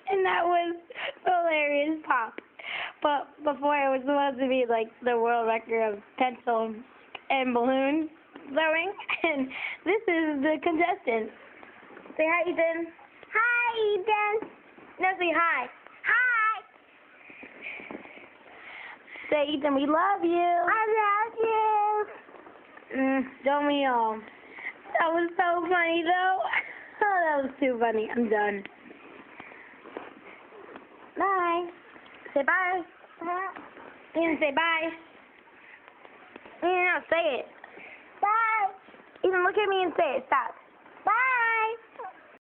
And that was hilarious pop. But before it was supposed to be like the world record of pencil and balloon throwing, and this is the contestant. Say hi, Ethan. Hi, Ethan. No, say hi. Hi. Say, Ethan, we love you. I love you. Don't we all? That was so funny, though. Oh, that was too funny. I'm done. Bye. Say bye. Ethan, say bye. No, say it. Bye. Ethan, look at me and say it. Stop.